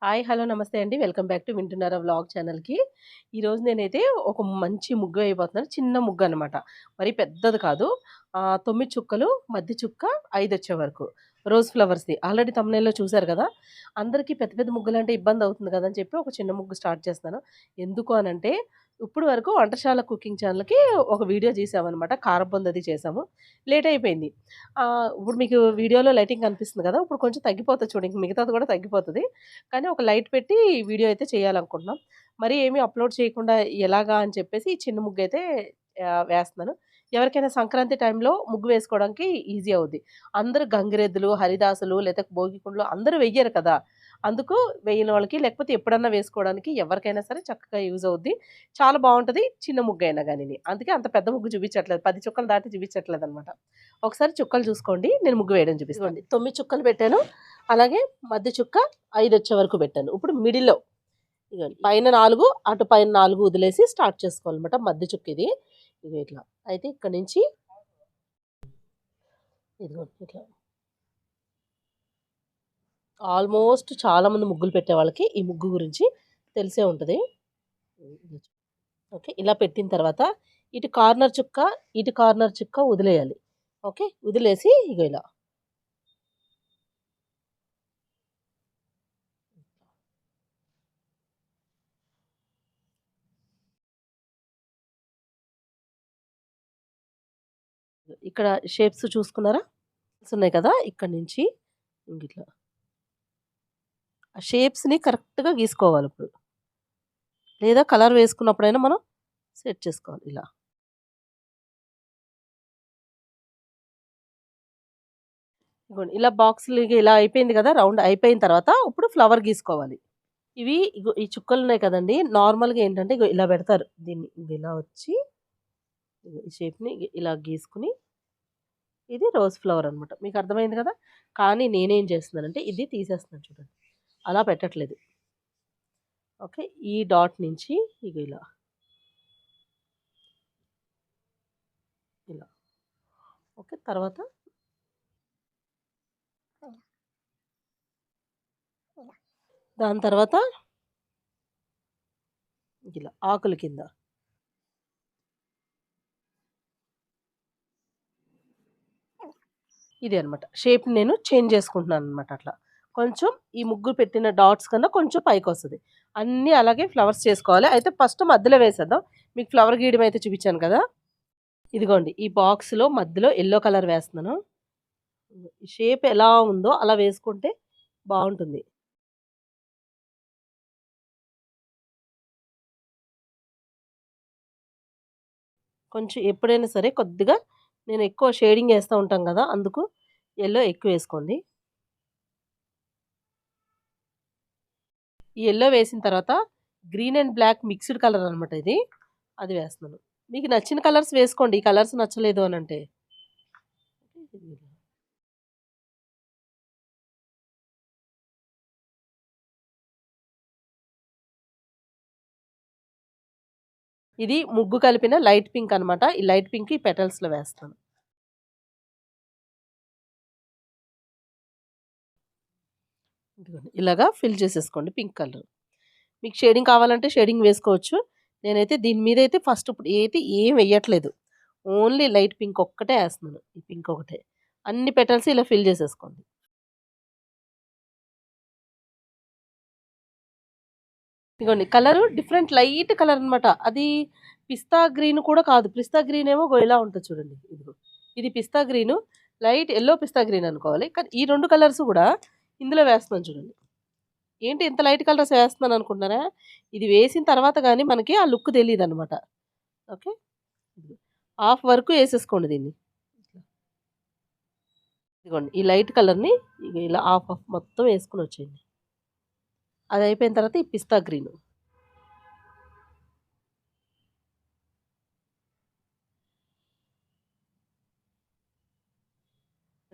Hi. Hello. నమస్తే అండి. Welcome back to వింటున్నారా వ్లాగ్ ఛానల్‌కి. ఈరోజు నేనైతే ఒక మంచి ముగ్గు వేయబోతున్నాను. చిన్న ముగ్గనమాట. మరి పెద్దది కాదు. 9 చుక్కలు, మధ్య చుక్క 5 వచ్చే వరకు. రోజ్ ఫ్లవర్స్‌ది. ఆల్రెడీ థంబ్‌నెయిల్‌లో చూసారు గదా! అందరికీ పెద్ద పెద్ద ముగ్గులంటే ఇబ్బందవుతుంది గదని చెప్పి ఒక చిన్న ముగ్గు స్టార్ట్ చేస్తున్నాను. ఎందుకు అనంటే ఇప్పటి వరకు వంటశాల కుకింగ్ ఛానల్‌కి ఒక వీడియో చేసామనమాట. కారపుబుందది చేసాము. లేట్ అయిపోయింది. ఇప్పుడు మీకు వీడియోలో లైటింగ్ కనిపిస్తుంది గదా! ఇప్పుడు కొంచెం తగ్గిపోతది చూడండి. ఇంక మిగతాది గూడా తగ్గిపోతది. కానీ ఒక లైట్ పెట్టి వీడియో అయితే చేయాలనుకుంటున్నాం. మరి ఏమి అప్‌లోడ్ చేయకుండా ఎలాగా అని చెప్పేసి ఈ చిన్న ముగ్గయితే వేస్తున్నాను. ఎవరికైనా సంక్రాంతి టైంలో ముగ్గు వేసుకోవడానికి ఈజీ అవుద్ది. అందరూ గంగిరెద్దులు, హరిదాసులు లేతే భోగికుండలు అందరూ వెయ్యరు కదా! అందుకు వేయని వాళ్ళకి లేకపోతే ఎప్పుడన్నా వేసుకోవడానికి ఎవరికైనా సరే చక్కగా యూజ్ అవుద్ది. చాలా బావుంటది. చిన్న ముగ్గయినా గానిని. అందుకే అంత పెద్ద ముగ్గు చూపించట్లేదు. 10 చుక్కలు దాటి చూపించట్లేదనమాట. ఒకసారి చుక్కలు చూసుకోండి. నేను ముగ్గు వేయడం చూపిస్తాను. ఇదిగోండి 9 చుక్కలు పెట్టాను. అలాగే మధ్య చుక్క 5 వచ్చే వరకు పెట్టాను. ఇప్పుడు మిడిల్‌లో ఇగోండి పైన 4 అటు పైన 4 వదిలేసి స్టార్ట్ చేసుకోవాలన్నమాట. మధ్య చుక్క ఇది. ఇగో ఇట్లా. అయితే ఇక్కడి నుంచి ఇదిగోండి ఇట్లా. ఆల్మోస్ట్ చాలామంది ముగ్గులు పెట్టే వాళ్ళకి ఈ ముగ్గు గురించి తెలిసే ఉంటది. ఓకే. ఇలా పెట్టిన తర్వాత ఇటు కార్నర్ చుక్క, ఇటు కార్నర్ చుక్క వదిలేయాలి. ఓకే. వదిలేసి ఇగో ఇలా. ఇక్కడ షేప్స్ చూసుకున్నారా? ఉన్నాయి కదా! ఇక్కడి నుంచి ఇంగిట్లా. ఆ షేప్స్‌ని కరెక్ట్‌గా గీసుకోవాలిప్పుడు. లేదా కలర్ వేసుకున్నప్పుడైనా మనం సెట్ చేసుకోవాలి ఇలా. ఇగోండి ఇలా బాక్స్‌లు ఇలా అయిపోయింది కదా! రౌండ్ అయిపోయిన తర్వాత ఇప్పుడు ఫ్లవర్ గీసుకోవాలి. ఇవి ఇగో ఈ చుక్కలున్నాయి కదండీ! నార్మల్‌గా ఏంటంటే ఇగో ఇలా పెడతారు. దీన్ని ఇగో ఇలా వచ్చి ఇగో ఈ షేప్‌ని ఇలా గీసుకొని ఇది రోజ్ ఫ్లవర్ అనమాట. మీకు అర్థమైంది కదా! కానీ నేనేం చేస్తున్నానంటే ఇది తీసేస్తున్నాను చూడండి. అలా పెట్టట్లేదు. ఓకే. ఈ డాట్ నుంచి ఇగో ఇలా. ఇలా. ఓకే. తర్వాత దాని తర్వాత ఇలా ఆకుల కింద. ఇది అనమాట. షేప్‌ని నేను చేంజ్ చేసుకుంటున్నాననమాట అట్లా. కొంచెం ఈ ముగ్గు పెట్టిన డాట్స్ కన్నా కొంచెం పైకొస్తది. అన్నీ అలాగే ఫ్లవర్స్ చేసుకోవాలి. అయితే ఫస్ట్ మధ్యలో వేసేద్దాం. మీకు ఫ్లవర్ గీయడం అయితే చూపించాను కదా! ఇదిగోండి ఈ బాక్స్‌లో మధ్యలో యెల్లో కలర్ వేస్తున్నాను. ఈ షేప్ ఎలా ఉందో అలా వేసుకుంటే బావుంటుంది. కొంచెం ఎప్పుడైనా సరే కొద్దిగా నేను ఎక్కువ షేడింగ్ ఏస్తా ఉంటాం గదా! అందుకు యెల్లో ఎక్కువేసుకోండి. ఈ యెల్లో వేసిన తర్వాత green and black mixed colour అనమాట ఇది. అది వేస్తున్నాను. మీకు నచ్చిన కలర్స్ వేసుకోండి. ఈ కలర్స్ నచ్చలేదు అనంటే. ఇది ముగ్గు కలిపిన లైట్ పింక్ అనమాట. ఈ లైట్ పింక్ ఈ పెటల్స్‌లో వేస్తాను. ఇదిగోండి ఇలాగా ఫిల్ చేసేసుకోండి పింక్ కలర్. మీకు షేడింగ్ కావాలంటే షేడింగ్ వేసుకోవచ్చు. నేనైతే దీని మీదైతే ఫస్ట్ ఇప్పుడు ఏం వెయ్యట్లేదు. ఓన్లీ లైట్ పింక్ ఒక్కటే ఏస్తున్నాను. ఈ పింక్ ఒకటే. అన్ని పెటల్స్ ఇలా ఫిల్ చేసేసుకోండి. ఇదిగోండి కలరు డిఫరెంట్ లైట్ కలర్ అనమాట. అది పిస్తా గ్రీన్ కూడా కాదు. పిస్తా గ్రీన్ ఏమో ఇలా ఉంటది చూడండి. ఇదిగో. ఇది పిస్తా గ్రీను, లైట్ యెల్లో పిస్తా గ్రీన్ అనుకోవాలి. కానీ ఈ 2 కలర్స్ కూడా ఇందులో వేస్తున్నాను చూడండి. ఏంటి ఇంత లైట్ కలర్స్ వేస్తున్నాను అనుకుంటున్నారా? ఇది వేసిన తర్వాత గానీ మనకి ఆ లుక్ తెలీదనమాట. ఓకే. హాఫ్ వరకు ఏసేసుకోండి దీన్ని. ఇదిగోండి ఈ లైట్ కలర్‌ని ఇగ ఇలా హాఫ్ హాఫ్ మొత్తం ఏసుకొనొచ్చేయండి. అది అయిపోయిన తర్వాత ఈ పిస్తా గ్రీను.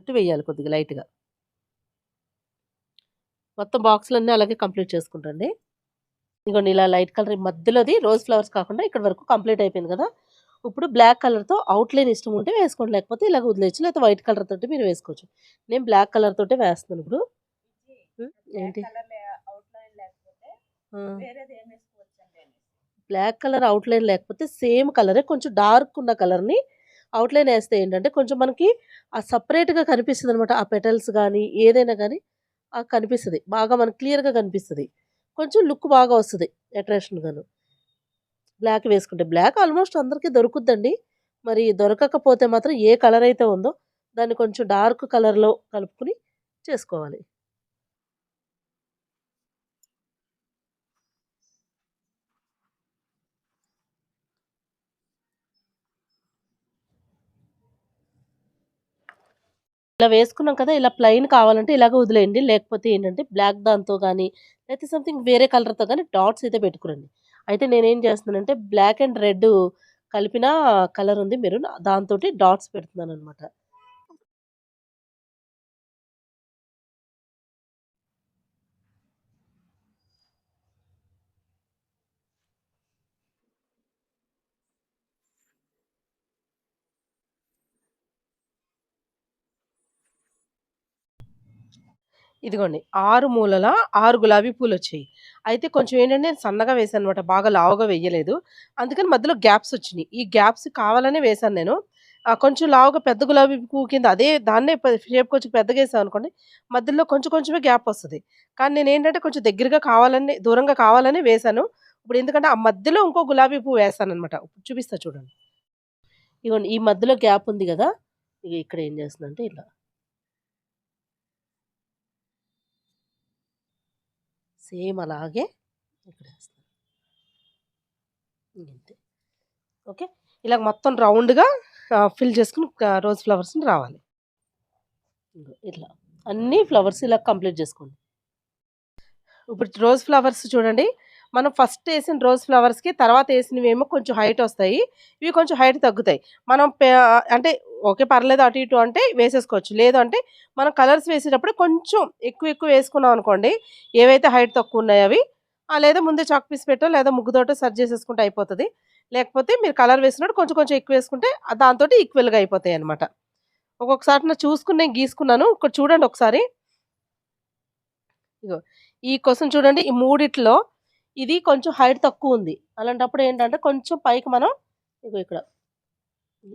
వేయాలి కొద్దిగా లైట్‌గా. మొత్తం బాక్సులన్నీ అలాగే కంప్లీట్ చేసుకుంటండి. ఇదిగోండి ఇలా లైట్ కలర్ మధ్యలోది రోజ్ ఫ్లవర్స్ కాకుండా ఇక్కడి వరకు కంప్లీట్ అయిపోయింది కదా! ఇప్పుడు బ్లాక్ కలర్‌తో ఔట్‌లైన్ ఇష్టం ఉంటే వేసుకోండి. లేకపోతే ఇలాగ వదిలేయచ్చు. లేకపోతే వైట్ కలర్ తోటి మీరు వేసుకోవచ్చు. నేను బ్లాక్ కలర్ తోటే వేస్తున్నాను ఇప్పుడు. హ్మ్. ఏంటి? ఆ! బ్లాక్ కలర్ అవుట్‌లైన్ లేకపోతే సేమ్ కలరే కొంచెం డార్క్ ఉన్న కలర్‌ని అవుట్‌లైన్ ఏస్తే ఏంటంటే కొంచెం మనకి సెపరేట్‌గా కనిపిస్తదనమాట. ఆ పెటల్స్ గాని, ఏదైనా గాని కనిపిస్తది. బాగా మనకు క్లియర్‌గా కనిపిస్తది. కొంచెం లుక్ బాగా వస్తది అట్రాక్షన్‌గాను. బ్లాక్ వేసుకుంటే. బ్లాక్ ఆల్‌మోస్ట్ అందరికి దొరుకుద్దండి. మరి దొరకకపోతే మాత్రం ఏ కలర్ అయితే ఉందో దాన్ని కొంచెం డార్క్ కలర్‌లో కలుపుకొని చేసుకోవాలి. ఇలా వేసుకున్నాం కదా! ఇలా ప్లెయిన్ కావాలంటే ఇలాగ వదిలేయండి. లేకపోతే ఏంటంటే బ్లాక్ దాంతో గాని, లేకపోతే సంథింగ్ వేరే కలర్‌తో గాని డాట్స్ అయితే పెట్టుకురండి. అయితే నేనేం చేస్తున్నానంటే బ్లాక్ అండ్ రెడ్ కలిపిన కలర్ ఉంది మెరూన్ దాంతోటి డాట్స్ పెడుతున్నాననమాట. ఇదిగోండి 6 మూలల 6 గులాబీ పూలొచ్చాయి. అయితే కొంచెం ఏంటంటే నేను సన్నగా వేశాననమాట. బాగా లావుగా వెయ్యలేదు. అందుకని మధ్యలో గ్యాప్స్ వచ్చినియి. ఈ గ్యాప్స్ కావాలనే వేశాను నేను. కొంచెం లావుగా పెద్ద గులాబీ పువ్వు కింద అదే దాన్నే షేప్ కొంచెం పెద్దగేసామనుకోండి, మధ్యలో కొంచెం కొంచెమే గ్యాప్ వస్తది. కానీ నేనేంటంటే కొంచెం దగ్గరగా కావాలని దూరంగా కావాలనే వేశాను. ఇప్పుడు ఎందుకంటే ఆ మధ్యలో ఇంకో గులాబీ పువ్వు వేస్తాననమాట. చూపిస్తా చూడండి. ఇగోండి ఈ మధ్యలో గ్యాప్ ఉంది గదా! ఇగ ఇక్కడ ఏం చేస్తున్నానంటే ఇలా సేమ్ అలాగే ఇక్కడేస్తాను. ఇంతే. ఓకే. ఇలాగ మొత్తం రౌండ్‌గా ఫిల్ చేసుకొని రోజ్ ఫ్లవర్స్‌ని రావాలి. ఇగో ఇట్లా. అన్ని ఫ్లవర్స్ ఇలా కంప్లీట్ చేసుకోండి. ఇప్పుడు రోజ్ ఫ్లవర్స్ చూడండి. మనం ఫస్ట్ ఏసిన రోజ్ ఫ్లవర్స్‌కి తర్వాత ఏసినవేమో కొంచెం హైట్ ఒస్తాయి. ఇవి కొంచెం హైట్ తగ్గుతాయి. మనం అంటే ఓకే. పర్లేదు అటు ఇటు అంటే వేసేసుకోవచ్చు. లేదు అంటే మనం కలర్స్ వేసేటప్పుడు కొంచెం ఎక్కువ ఎక్కువ వేసుకున్నాం అనుకోండి. ఏవైతే హైట్ తక్కువున్నాయో అవి లేదా ముందే చాక్ పీస్ పెట్టో లేదా ముగ్గుతోటో సరి చేసేసుకుంటే అయిపోతది. లేకపోతే మీరు కలర్ వేసినప్పుడు కొంచెం కొంచెం ఎక్కువ వేసుకుంటే దాంతోటి ఈక్వల్‌గా అయిపోతాయన్నమాట. ఒక్కొక్కసారి చూసుకొని నేను గీసుకున్నాను. ఇక్కడ చూడండి ఒకసారి. ఇగో ఈ క్వెషన్ చూడండి. ఈ మూడిట్లో ఇది కొంచెం హైట్ తక్కువుంది. అలాంటప్పుడు ఏంటంటే కొంచెం పైకి మనం ఇగో ఇక్కడ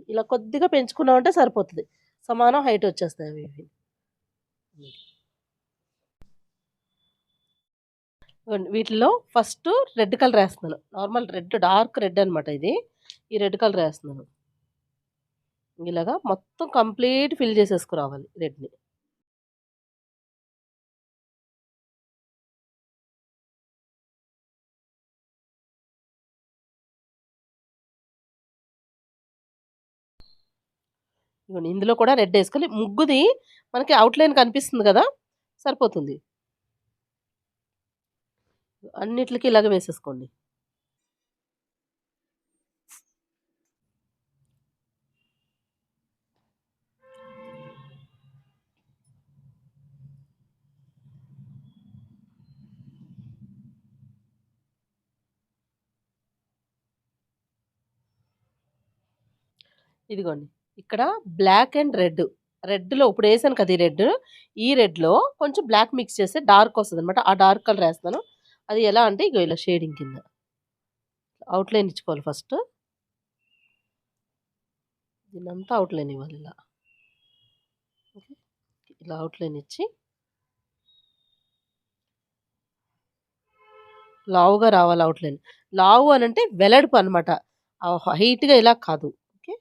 ఇలా కొద్దిగా పెంచుకున్నామంటే సరిపోతది. సమానం హైట్ వచ్చేస్తాయి అవి ఇవి. ఇగోండి వీటిలో ఫస్ట్ రెడ్ కలర్ ఏస్తున్నాను. నార్మల్ రెడ్ డార్క్ రెడ్ అనమాట ఇది. ఈ రెడ్ కలర్ ఏస్తున్నాను. ఇలాగా మొత్తం కంప్లీట్ ఫిల్ చేసేసుకురావాలి రెడ్‌ని. ఇగోండి ఇందులో కూడా రెడ్ ఏసుకోవాలి. ముగ్గుది మనకి ఔట్‌లైన్ కనిపిస్తుంది గదా! సరిపోతుంది. అన్నిట్లికి ఇలాగే వేసేసుకోండి. ఇదిగోండి. ఇక్కడ బ్లాక్ అండ్ రెడ్. రెడ్‌లో ఇప్పుడేసాను కదా! ఈ రెడ్. ఈ రెడ్‌లో కొంచెం బ్లాక్ మిక్స్ చేస్తే డార్క్ వస్తదనమాట. ఆ డార్క్ కలర్ ఏస్తాను. అది ఎలా అంటే ఇగో ఇలా షేడింగ్ కింద. ఔట్‌లైన్ ఇచ్చుకోవాలి ఫస్ట్. దీన్నంతా ఔట్‌లైన్ ఇవ్వాలి ఇలా. ఓకే. ఇలా ఔట్‌లైన్ ఇచ్చి లావుగా రావాలి ఔట్‌లైన్. లావు అనంటే వెడల్పు అనమాట. హైట్‌గా ఇలా కాదు. ఓకే.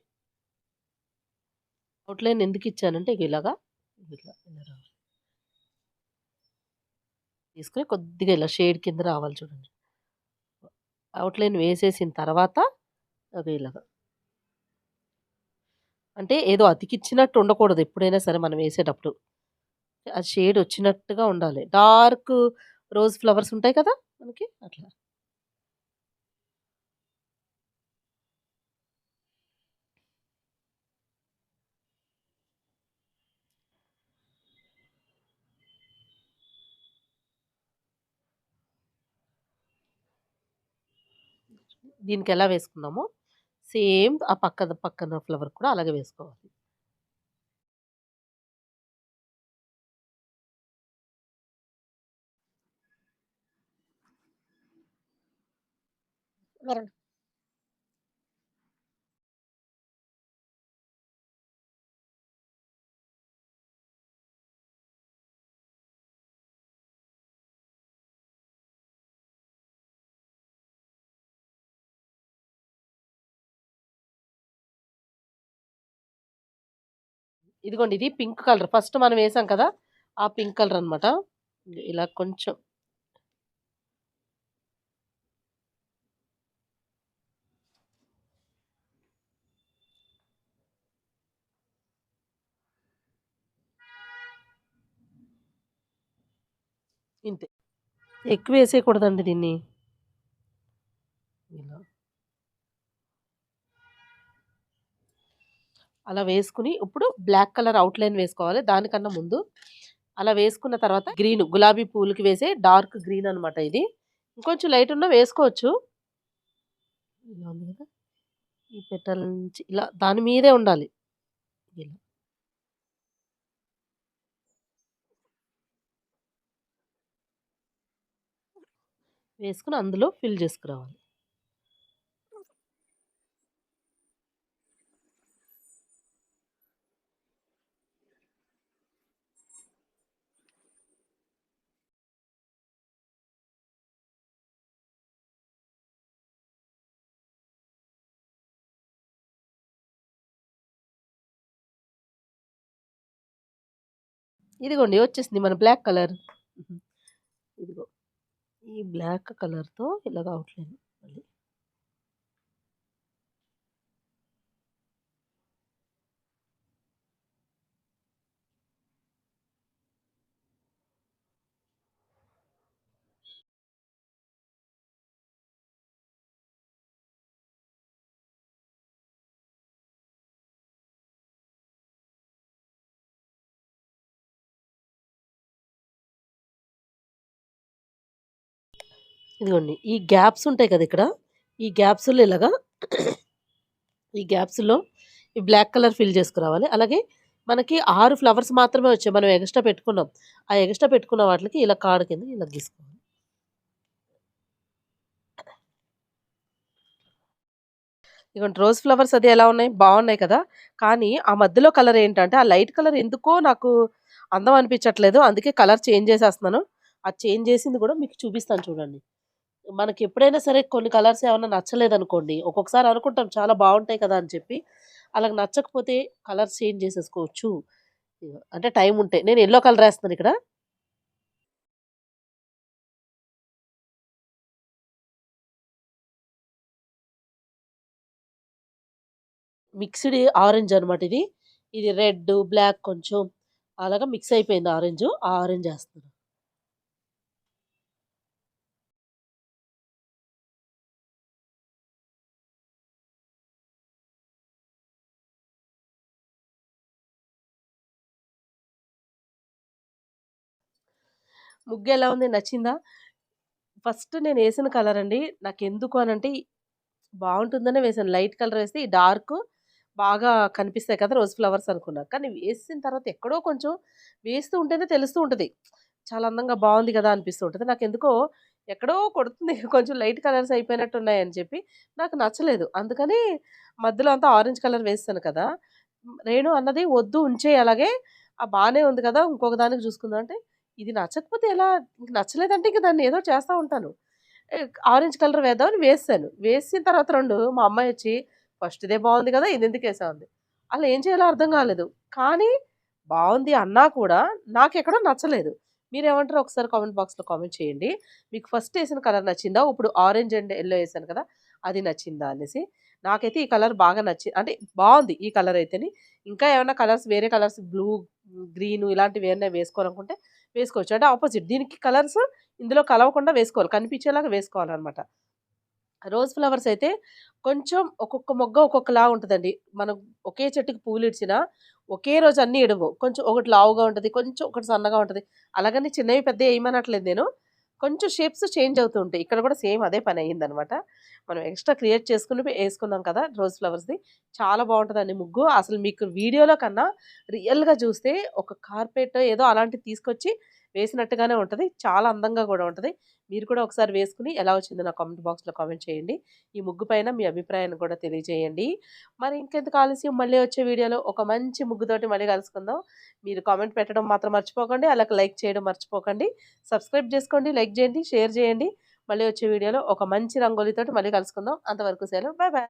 ఔట్‌లైన్ ఎందుకిచ్చానంటే ఇగ ఇలాగా ఇట్లా ఇలా రావాలి. తీసుకొని కొద్దిగా ఇలా షేడ్ కింద రావాలి చూడండి. ఔట్‌లైన్ వేసేసిన తర్వాత అదో ఇలాగా. అంటే ఏదో అతికిచ్చినట్టు ఉండకూడదు ఎప్పుడైనా సరే మనం వేసేటప్పుడు. ఆ షేడ్ వచ్చినట్టుగా ఉండాలి. డార్క్ రోజ్ ఫ్లవర్స్ ఉంటాయి కదా! మనకి అట్లా. దీనికెలా వేసుకున్నామో సేమ్ ఆ పక్కన ఫ్లవర్ కూడా అలాగే వేసుకోవాలి. ఇదిగోండి ఇది పింక్ కలర్. ఫస్ట్ మనం వేసాం కదా! ఆ పింక్ కలర్ అనమాట. ఇలా కొంచెం ఇంతే. ఎక్కువేసేయకూడదండి దీన్ని. ఇలా. అలా వేసుకొని ఇప్పుడు బ్లాక్ కలర్ ఔట్‌లైన్ వేసుకోవాలి. దానికన్నా ముందు అలా వేసుకున్న తర్వాత గ్రీన్ గులాబీ పూలకి వేసే డార్క్ గ్రీన్ అనమాట ఇది. ఇంకొంచెం లైట్ ఉన్నా వేసుకోవచ్చు. ఇలా ఉంది కదా! ఈ పెటల్ నుంచి ఇలా దాని మీదే ఉండాలి. ఇలా వేసుకొని అందులో ఫిల్ చేసుకురావాలి. ఇదిగోండి వచ్చేసింది మన బ్లాక్ కలర్. ఇదిగో ఈ బ్లాక్ కలర్‌తో ఇలాగ ఔట్‌లైన్ మళ్ళీ. ఇదిగోండి ఈ గ్యాప్స్ ఉంటాయి కదా! ఇక్కడ. ఈ గ్యాప్స్‌లో ఇలాగా ఈ గ్యాప్స్‌లో ఈ బ్లాక్ కలర్ ఫిల్ చేసుకురావాలి. అలాగే మనకి 6 ఫ్లవర్స్ మాత్రమే వచ్చాయి. మనం ఎగస్ట్రా పెట్టుకున్నాం. ఆ ఎగస్ట్రా పెట్టుకున్న వాటిలకి ఇలా కార్డ్ కింద ఇలా గీసుకోవాలి. ఇగోండి రోజ్ ఫ్లవర్స్ అది ఎలా ఉన్నాయి? బావున్నాయి కదా! కానీ ఆ మధ్యలో కలర్ ఏంటంటే, ఆ లైట్ కలర్ ఎందుకో నాకు అందం అనిపించట్లేదు. అందుకే కలర్ చేంజ్ చేసేస్తున్నాను. ఆ చేంజ్ చేసింది కూడా మీకు చూపిస్తాను చూడండి. మనకెప్పుడైనా సరే కొన్ని కలర్స్ ఏమన్నా నచ్చలేదనుకోండి, ఒక్కొక్కసారి అనుకుంటాం చాలా బావుంటాయి కదా! అని చెప్పి. అలాగ నచ్చకపోతే కలర్ చేంజ్ చేసేసుకోవచ్చు. అంటే టైం ఉంటే. నేను యెల్లో కలర్ ఏస్తున్నాను ఇక్కడ. మిక్స్‌డ్ ఆరెంజ్ అనమాట ఇది. ఇది రెడ్, బ్లాక్ కొంచెం అలాగా మిక్స్ అయిపోయింది ఆరెంజు. ఆ ఆరెంజ్ ఏస్తున్నాను. ముగ్గెలా ఉంది? నచ్చిందా? ఫస్ట్ నేనేసిన కలరండి నాకెందుకు అనంటే బావుంటుందనే వేశాను. లైట్ కలర్ వేస్తే ఈ డార్క్ బాగా కనిపిస్తాయి కదా! రోజ్ ఫ్లవర్స్ అనుకున్నా. కానీ వేసిన తర్వాత ఎక్కడో కొంచెం వేస్తూ ఉంటేనే తెలుస్తూ ఉంటది. చాలా అందంగా బావుంది కదా! అనిపిస్తూ ఉంటది. నాకెందుకో ఎక్కడో కొడుతుంది. కొంచెం లైట్ కలర్స్ అయిపోయినట్టున్నాయని చెప్పి నాకు నచ్చలేదు. అందుకని మధ్యలో అంతా ఆరెంజ్ కలర్ వేసేసాను కదా! రేణు అన్నది వద్దు ఉంచేయి అలాగే. బానే ఉంది కదా! ఇంకొక దానికి చూసుకుందాం అంటే, ఇది నచ్చకపోతే ఎలా? ఇంక నచ్చలేదంటే ఇంక దాన్ని ఏదో చేస్తా ఉంటాను. ఆరెంజ్ కలర్ వేద్దామని వేసేసాను. వేసిన తర్వాత 2 మా అమ్మాయొచ్చి, "ఫస్ట్‌దే బావుంది కదా! ఇదెందుకేసావు" అంది. అలా ఏం చేయాలో అర్థం కాలేదు. కానీ బావుంది అన్నా కూడా నాకెక్కడో నచ్చలేదు. మీరేమంటారో ఒకసారి కామెంట్ బాక్స్‌లో కామెంట్ చేయండి. మీకు ఫస్ట్ ఏసిన కలర్ నచ్చిందా? ఇప్పుడు ఆరెంజ్ అండ్ యెల్లో ఏసాను కదా! అది నచ్చిందా అనేసి. నాకైతే ఈ కలర్ బాగా అంటే బావుంది ఈ కలర్ అయితేని. ఇంకా ఏమన్నా కలర్స్ వేరే కలర్స్ బ్లూ, గ్రీను ఇలాంటివి ఏమన్నా వేసుకోవాలనుకుంటే వేసుకోవచ్చు. అంటే అపోజిట్ దీనికి కలర్స్ ఇందులో కలవకుండా వేసుకోవాలి. కనిపించేలాగా వేసుకోవాలనమాట. రోజ్ ఫ్లవర్స్ అయితే కొంచెం ఒక్కొక్క మొగ్గ ఒక్కొక్కలా ఉంటదండి. మనం ఒకే చెట్టుకి పూలిడిచినా ఒకే రోజు అన్నీ ఇడవవు. కొంచెం ఒకటి లావుగా ఉంటది. కొంచెం ఒకటి సన్నగా ఉంటది. అలాగని చిన్నవి పెద్దయి ఎయమనట్లేదు నేను. కొంచెం షేప్స్ చేంజ్ అవుతూ ఉంటాయి. ఇక్కడ కూడా సేమ్ అదే పని అయిందనమాట. మనం ఎక్స్‌ట్రా క్రియేట్ చేసుకొని యేసుకున్నాం కదా! రోజ్ ఫ్లవర్స్‌ది. చాలా బావుంటదండి ముగ్గు. అసలు మీకు వీడియోలో కన్నా రియల్‌గా చూస్తే ఒక కార్పెట్ ఏదో అలాంటిది తీసుకొచ్చి వేసినట్టుగానే ఉంటది. చాలా అందంగా గూడా ఉంటది. మీరు కూడా ఒకసారి వేసుకొని ఎలా వచ్చిందో నా కామెంట్ బాక్స్‌లో కామెంట్ చేయండి. ఈ ముగ్గు పైన మీ అభిప్రాయాన్ని కూడా తెలియజేయండి. మరి ఇంకెందుకు ఆలస్యం మళ్ళీ వచ్చే వీడియోలో ఒక మంచి ముగ్గుతోటి మళ్ళీ కలుసుకుందాం. మీరు కామెంట్ పెట్టడం మాత్రం మర్చిపోకండి. అలాగే లైక్ చేయడం మర్చిపోకండి. సబ్స్క్రైబ్ చేసుకోండి, లైక్ చేయండి, షేర్ చేయండి. మళ్ళీ వచ్చే వీడియోలో ఒక మంచి రంగోలీతోటి మళ్ళీ కలుసుకుందాం. అంతవరకు సెలవు. Bye bye.